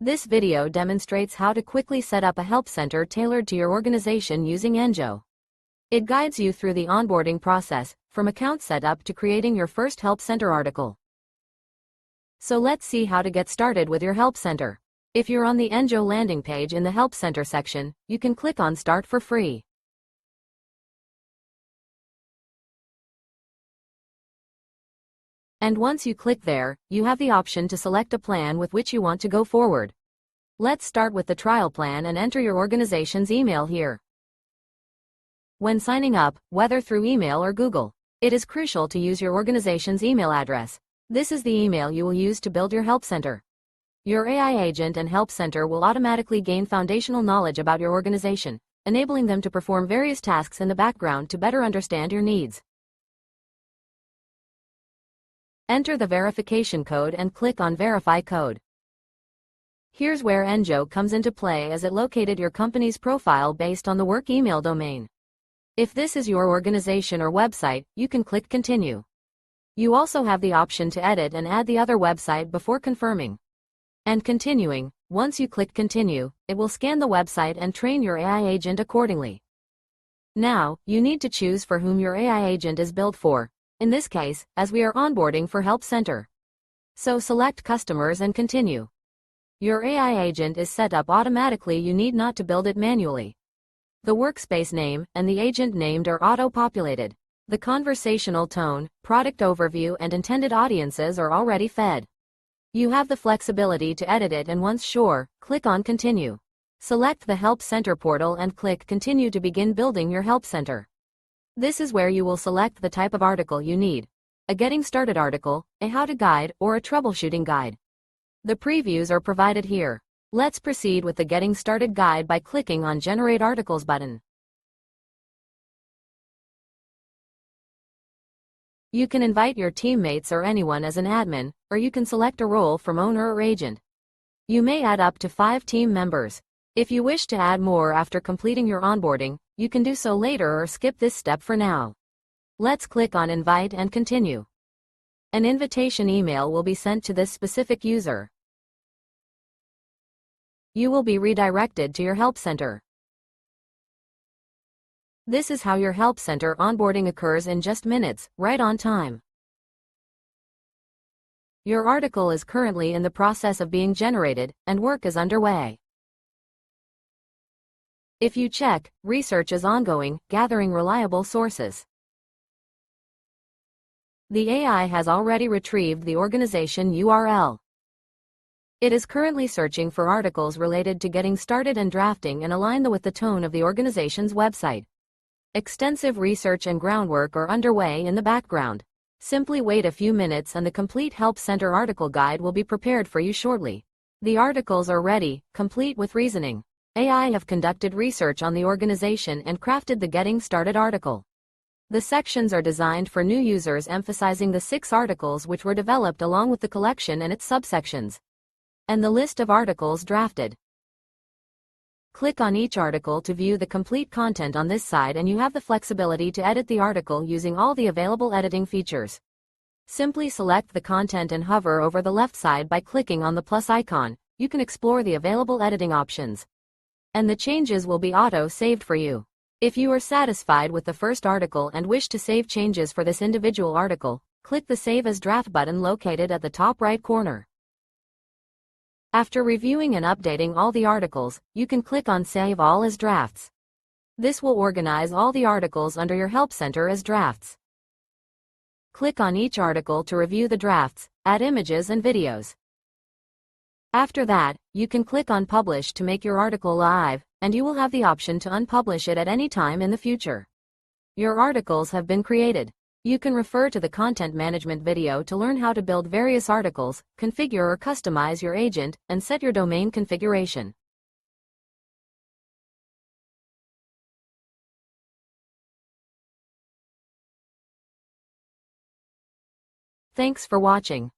This video demonstrates how to quickly set up a help center tailored to your organization using Enjo. It guides you through the onboarding process, from account setup to creating your first help center article. So let's see how to get started with your help center. If you're on the Enjo landing page in the Help Center section, you can click on Start for free. And once you click there, you have the option to select a plan with which you want to go forward. Let's start with the trial plan and enter your organization's email here. When signing up, whether through email or Google, it is crucial to use your organization's email address. This is the email you will use to build your help center. Your AI agent and help center will automatically gain foundational knowledge about your organization, enabling them to perform various tasks in the background to better understand your needs. Enter the verification code and click on Verify Code. Here's where Enjo comes into play, as it located your company's profile based on the work email domain. If this is your organization or website, you can click Continue. You also have the option to edit and add the other website before confirming and continuing. Once you click Continue, it will scan the website and train your AI agent accordingly. Now, you need to choose for whom your AI agent is built for. In this case, as we are onboarding for Help Center. So select Customers and Continue. Your AI agent is set up automatically, you need not to build it manually. The workspace name and the agent named are auto-populated. The conversational tone, product overview and intended audiences are already fed. You have the flexibility to edit it, and once sure, click on Continue. Select the Help Center portal and click Continue to begin building your Help Center. This is where you will select the type of article you need: a getting started article, a how-to guide, or a troubleshooting guide. The previews are provided here. Let's proceed with the Getting Started guide by clicking on Generate Articles button. You can invite your teammates or anyone as an admin, or you can select a role from owner or agent. You may add up to 5 team members. If you wish to add more after completing your onboarding, you can do so later or skip this step for now. Let's click on Invite and Continue. An invitation email will be sent to this specific user. You will be redirected to your Help Center. This is how your Help Center onboarding occurs in just minutes, right on time. Your article is currently in the process of being generated, and work is underway. If you check, research is ongoing, gathering reliable sources. The AI has already retrieved the organization URL. It is currently searching for articles related to getting started and drafting and align with the tone of the organization's website. Extensive research and groundwork are underway in the background. Simply wait a few minutes and the complete Help Center article guide will be prepared for you shortly. The articles are ready, complete with reasoning. AI have conducted research on the organization and crafted the Getting Started article. The sections are designed for new users, emphasizing the 6 articles which were developed along with the collection and its subsections, and the list of articles drafted. Click on each article to view the complete content on this side, and you have the flexibility to edit the article using all the available editing features. Simply select the content and hover over the left side by clicking on the plus icon. You can explore the available editing options, and the changes will be auto-saved for you. If you are satisfied with the first article and wish to save changes for this individual article, click the Save as Draft button located at the top right corner. After reviewing and updating all the articles, you can click on Save All as Drafts. This will organize all the articles under your Help Center as drafts. Click on each article to review the drafts, add images and videos. After that, you can click on Publish to make your article live, and you will have the option to unpublish it at any time in the future. Your articles have been created. You can refer to the content management video to learn how to build various articles, configure or customize your agent, and set your domain configuration. Thanks for watching.